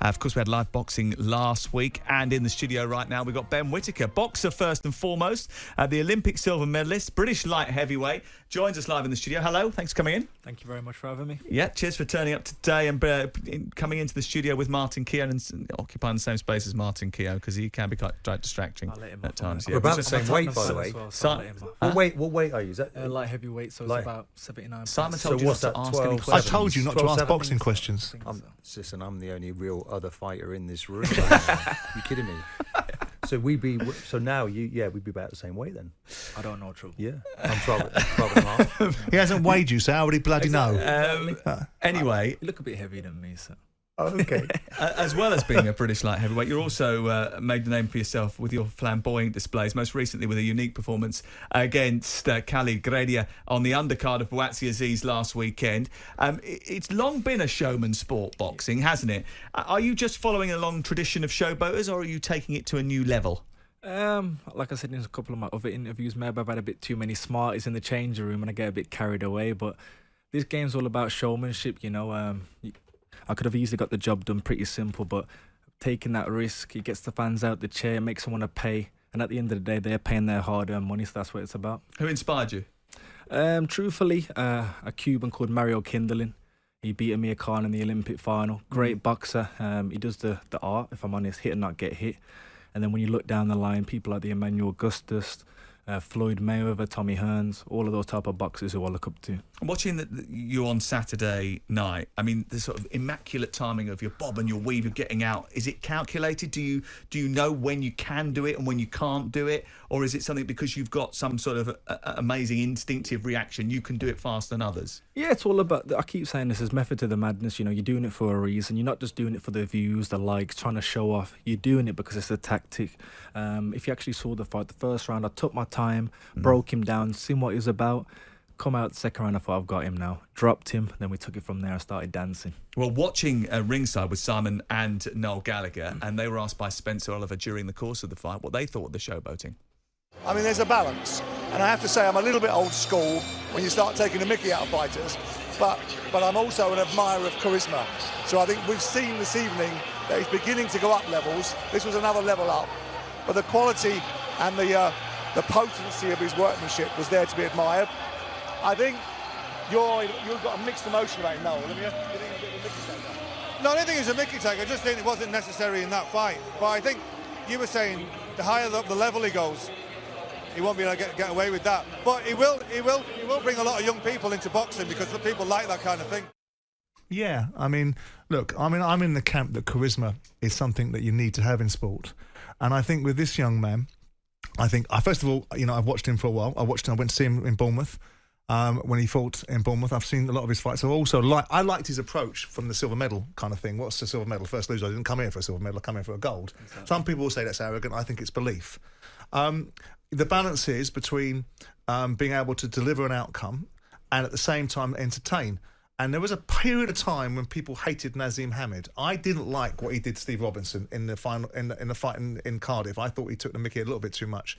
Of course, we had live boxing last week, and in the studio right now we've got Ben Whittaker, boxer first and foremost, the Olympic silver medalist, British light heavyweight, joins us live in the studio. Hello, thanks for coming in. Thank you very much for having me. Yeah, cheers for turning up today and coming into the studio with Martin Keown and occupying the same space as Martin Keown, because he can be quite distracting at times. We're about the same weight, by the way. What weight are you? Is that light heavyweight, so it's about 79. Simon told you not to ask any questions. I told you not to ask boxing questions. Listen, I'm the only real other fighter in this room. You kidding me? So we'd be about the same weight then. I don't know, true. Yeah, I'm 12 and a half. He hasn't weighed you, so how would he bloody know? Anyway, you look a bit heavier than me, so. Oh, okay. As well as being a British light heavyweight, you're also made a name for yourself with your flamboyant displays, most recently with a unique performance against Khalid Gredia on the undercard of Buatsi Aziz last weekend. It's long been a showman sport, boxing, hasn't it? Are you just following a long tradition of showboaters, or are you taking it to a new level? Like I said in a couple of my other interviews, maybe I've had a bit too many smarties in the changing room and I get a bit carried away, but this game's all about showmanship, you know. I could have easily got the job done pretty simple, but taking that risk, it gets the fans out the chair, makes them want to pay. And at the end of the day, they're paying their hard-earned money, so that's what it's about. Who inspired you? Truthfully, a Cuban called Mario Kindelin. He beat Amir Khan in the Olympic final. Great boxer. He does the art, if I'm honest, hit and not get hit. And then when you look down the line, people like the Emmanuel Augustus, Floyd Mayweather, Tommy Hearns, all of those type of boxers who I look up to. Watching you on Saturday night, I mean, the sort of immaculate timing of your bob and your weave, you're getting out, is it calculated? Do you know when you can do it and when you can't do it? Or is it something because you've got some sort of amazing instinctive reaction, you can do it faster than others? Yeah, it's all about, I keep saying this, is method to the madness. You know, you're doing it for a reason. You're not just doing it for the views, the likes, trying to show off. You're doing it because it's a tactic. If you actually saw the fight, the first round, I took my time, broke him down, seen what he was about. Come out the second round, I thought, I've got him now. Dropped him, then we took it from there and started dancing. Well, watching ringside with Simon and Noel Gallagher, and they were asked by Spencer Oliver during the course of the fight what they thought of the showboating. I mean, there's a balance, and I have to say I'm a little bit old school when you start taking the mickey out of fighters, but I'm also an admirer of charisma. So I think we've seen this evening that he's beginning to go up levels. This was another level up, but the quality and the potency of his workmanship was there to be admired. I think you've got a mixed emotion about Noel, haven't you? You think a bit of a mickey taker? No, I don't think it's a mickey take. I just think it wasn't necessary in that fight. But I think you were saying the higher the level he goes, he won't be able to get away with that. But he will bring a lot of young people into boxing because the people like that kind of thing. Yeah, I mean, look, I'm in the camp that charisma is something that you need to have in sport. And I think with this young man, first of all, you know, I've watched him for a while. I went to see him in Bournemouth. When he fought in Bournemouth, I've seen a lot of his fights. I liked his approach from the silver medal kind of thing. What's the silver medal? First loser. I didn't come here for a silver medal. I come here for a gold. Exactly. Some people will say that's arrogant. I think it's belief. The balance is between being able to deliver an outcome and at the same time entertain. And there was a period of time when people hated Nazim Hamed. I didn't like what he did to Steve Robinson in the final in the fight in Cardiff. I thought he took the mickey a little bit too much.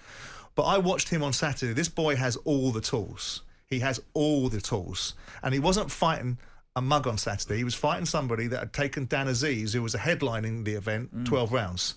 But I watched him on Saturday. This boy has all the tools. He has all the tools. And he wasn't fighting a mug on Saturday. He was fighting somebody that had taken Dan Aziz, who was headlining the event, 12 rounds.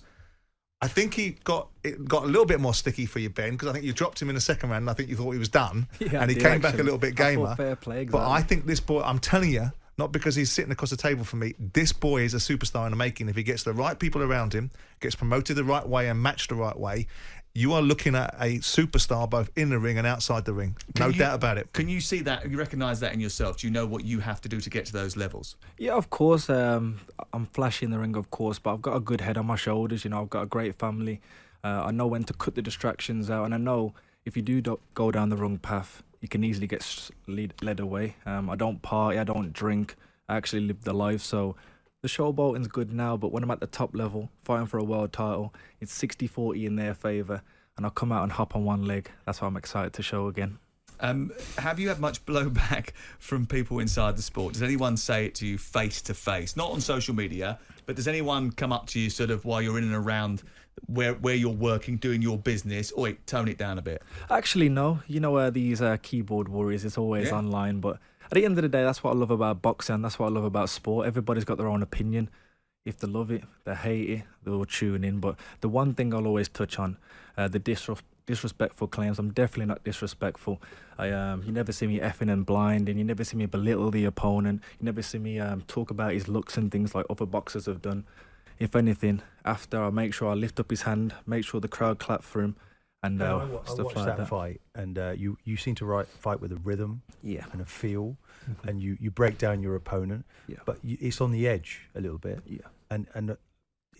I think it got a little bit more sticky for you, Ben, because I think you dropped him in the second round and I think you thought he was done. Yeah, and he came back a little bit gamer. Fair play, exactly. But I think this boy, I'm telling you, not because he's sitting across the table from me, this boy is a superstar in the making. If he gets the right people around him, gets promoted the right way and matched the right way, you are looking at a superstar both in the ring and outside the ring. No doubt about it. Can you see that? You recognise that in yourself? Do you know what you have to do to get to those levels? Yeah, of course. I'm flashy in the ring, of course, but I've got a good head on my shoulders. You know, I've got a great family. I know when to cut the distractions out, and I know if you do go down the wrong path, you can easily get led away. I don't party, I don't drink. I actually live the life, so the showboating's good now, but when I'm at the top level, fighting for a world title, it's 60-40 in their favour, and I'll come out and hop on one leg. That's why I'm excited to show again. Have you had much blowback from people inside the sport? Does anyone say it to you face to face? Not on social media, but does anyone come up to you sort of while you're in and around where you're working, doing your business? Oi, tone it down a bit. Actually, no. You know, these keyboard warriors, it's always online, but at the end of the day, that's what I love about boxing. That's what I love about sport. Everybody's got their own opinion. If they love it, they hate it, they'll tune in. But the one thing I'll always touch on, the disrespectful claims. I'm definitely not disrespectful. You never see me effing and blinding. You never see me belittle the opponent. You never see me talk about his looks and things like other boxers have done. If anything, after I make sure I lift up his hand, make sure the crowd clap for him, and I stuff watched like that that. fight, and you seem to fight with a rhythm Yeah. and a feel, and you break down your opponent, Yeah. but it's on the edge a little bit. Yeah. And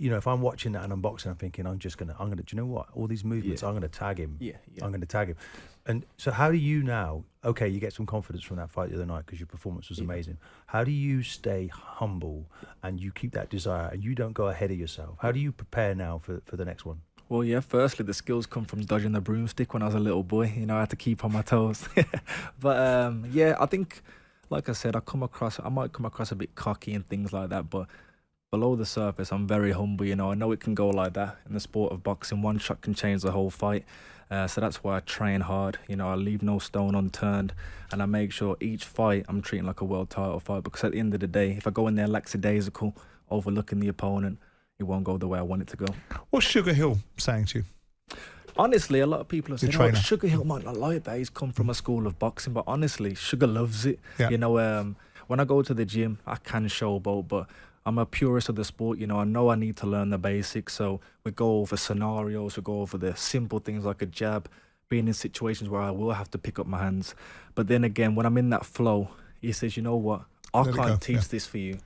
you know, if I'm watching that and I'm boxing, I'm thinking I'm gonna. Do you know what? All these movements, I'm gonna tag him. Yeah. I'm gonna tag him. And so, how do you now? Okay, you get some confidence from that fight the other night because your performance was amazing. How do you stay humble and you keep that desire and you don't go ahead of yourself? How do you prepare now for the next one? Well, yeah, firstly, the skills come from dodging the broomstick when I was a little boy. You know, I had to keep on my toes. But, yeah, I think, like I said, I might come across a bit cocky and things like that, but below the surface, I'm very humble. You know, I know it can go like that in the sport of boxing. One shot can change the whole fight. So that's why I train hard. You know, I leave no stone unturned, and I make sure each fight I'm treating like a world title fight, because at the end of the day, if I go in there lackadaisical, overlooking the opponent, it won't go the way I want it to go. What's Sugar Hill saying to you? Honestly, a lot of people have Your said, "Oh, trainer. Sugar Hill might not like that. He's come from a school of boxing," but honestly, Sugar loves it. Yeah. You know, when I go to the gym, I can showboat, but I'm a purist of the sport. You know I need to learn the basics. So we go over scenarios, we go over the simple things like a jab, being in situations where I will have to pick up my hands. But then again, when I'm in that flow, he says, "You know what? I Let it go, can't teach yeah. this for you.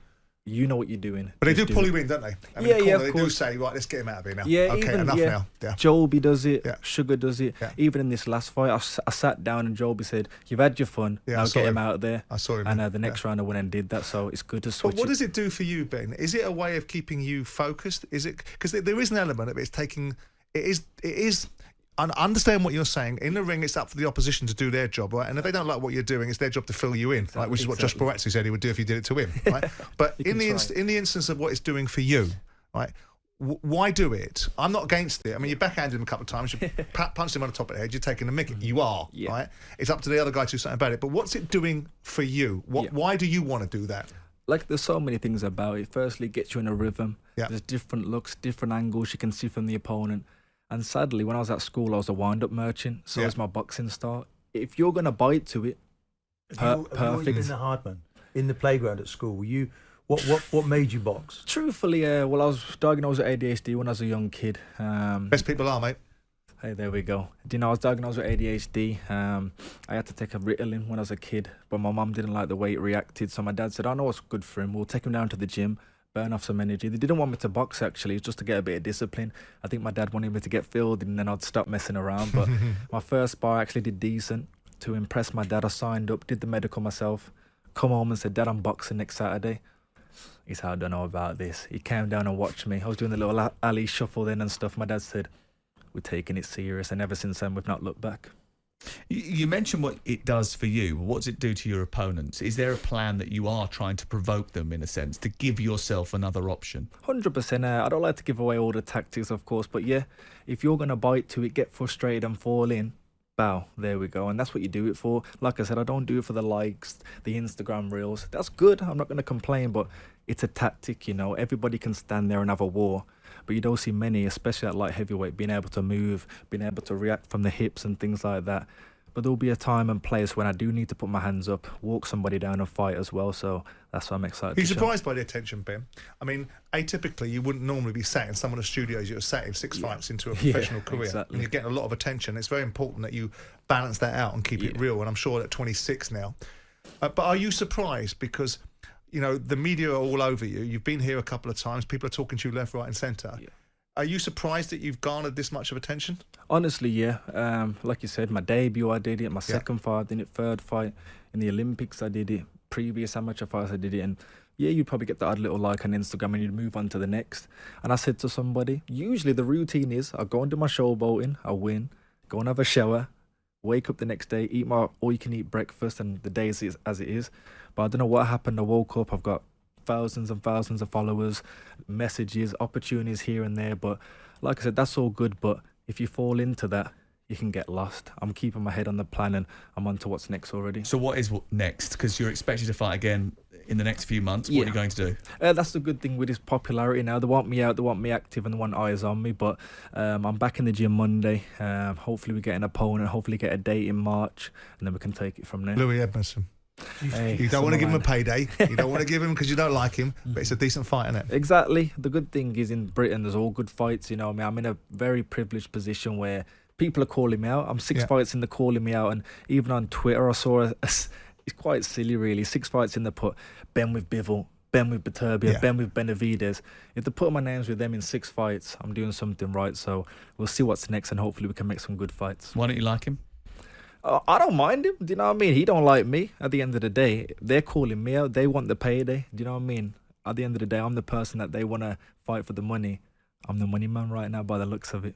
You know what you're doing." But they Just do pull it." you in, don't they? I mean, Yeah, the yeah, corner, of they do course. say, right, let's get him out of here now. Yeah, Okay, even, enough yeah. now. Yeah. Joby does it. Yeah. Sugar does it. Yeah. Even in this last fight, I sat down and Joby said, "You've had your fun. Yeah, I now saw get him him. out of there." I saw him. And the next round I went and did that. So it's good to switch. But what does it do for you, Ben? Is it a way of keeping you focused? Is it because there is an element of it? It's taking. It is. I understand what you're saying. In the ring, it's up for the opposition to do their job, right? And if they don't like what you're doing, it's their job to fill you in, right? Which is what Josh Exactly. Barretzi said he would do if you did it to him, right? But You in can the try. in the instance of what it's doing for you, right? Why do it? I'm not against it. I mean, you backhanded him a couple of times. You punched him on the top of the head. You're taking a mickey. You are, Yeah. right? It's up to the other guy to do something about it. But what's it doing for you? Yeah. Why do you want to do that? Like, there's so many things about it. Firstly, it gets you in a rhythm. Yeah. There's different looks, different angles you can see from the opponent. And sadly, when I was at school, I was a wind-up merchant. So Yeah. was my boxing style. If you're going to bite to it, Have you always perfect. been the hard man in the playground at school? Were you what made you box? Truthfully, well, I was diagnosed with ADHD when I was a young kid. Best people are, mate. Hey, there we go. Do you know, I was diagnosed with ADHD. I had to take a Ritalin when I was a kid, but my mum didn't like the way it reacted. So my dad said, "I know what's good for him. We'll take him down to the gym, burn off some energy." They didn't want me to box, actually. It was just to get a bit of discipline. I think my dad wanted me to get fielded and then I'd stop messing around. But my first spar I actually did decent. To impress my dad, I signed up, did the medical myself, come home and said, "Dad, I'm boxing next Saturday." He said, "I don't know about this." He came down and watched me. I was doing the little alley shuffle then and stuff. My dad said, "We're taking it serious." And ever since then, we've not looked back. You mentioned what it does for you. What does it do to your opponents? Is there a plan that you are trying to provoke them, in a sense, to give yourself another option? 100%. I don't like to give away all the tactics, of course, but yeah, if you're going to bite to it, get frustrated and fall in, bow, there we go. And that's what you do it for. Like I said, I don't do it for the likes, the Instagram reels. That's good. I'm not going to complain, but it's a tactic, you know. Everybody can stand there and have a war, but you don't see many, especially at light heavyweight, being able to move, being able to react from the hips and things like that. But there'll be a time and place when I do need to put my hands up, walk somebody down and fight as well. So that's why I'm excited. Are you to show. surprised by the attention, Ben? I mean, atypically, you wouldn't normally be sat in some of the studios you're sat in 6 fights into a professional career. exactly. And you're getting a lot of attention. It's very important that you balance that out and keep it real. And I'm sure at 26 now. But are you surprised? Because, you know, the media are all over you. You've been here a couple of times. People are talking to you left, right and centre. Yeah. Are you surprised that you've garnered this much of attention? Honestly, yeah. Like you said, my debut I did it, my second fight I did it, third fight in the Olympics I did it, previous amateur fights I did it, and yeah, you'd probably get the odd little like on Instagram and you'd move on to the next. And I said to somebody, usually the routine is I go and do my showboating, I win, go and have a shower, wake up the next day, eat my all-you-can-eat breakfast, and the day is as it is. But I don't know what happened. I woke up, I've got thousands and thousands of followers, messages, opportunities here and there. But like I said, that's all good. But if you fall into that, you can get lost. I'm keeping my head on the plan and I'm on to what's next already. So what is next? Because you're expected to fight again in the next few months. What are you going to do? That's the good thing with his popularity now. They want me out, they want me active, and they want eyes on me. But I'm back in the gym Monday. Hopefully we get an opponent, hopefully get a date in March, and then we can take it from there. Louis Edmondson. Hey, You don't want to give him a man. payday. You don't want to give him because you don't like him, but it's a decent fight, isn't it? Exactly. The good thing is in Britain, there's all good fights. You know, I mean, I'm in a very privileged position where people are calling me out. I'm 6 Yeah. fights in the calling me out, and even on Twitter, I saw it's quite silly, really. 6 fights in the put Ben with Bivol, Ben with Beterbiev, Yeah. Ben with Benavides. If they put my names with them in 6 fights, I'm doing something right. So we'll see what's next, and hopefully we can make some good fights. Why don't you like him? I don't mind him. Do you know what I mean? He don't like me. At the end of the day, they're calling me out. They want the payday. Do you know what I mean? At the end of the day, I'm the person that they want to fight for the money. I'm the money man right now by the looks of it.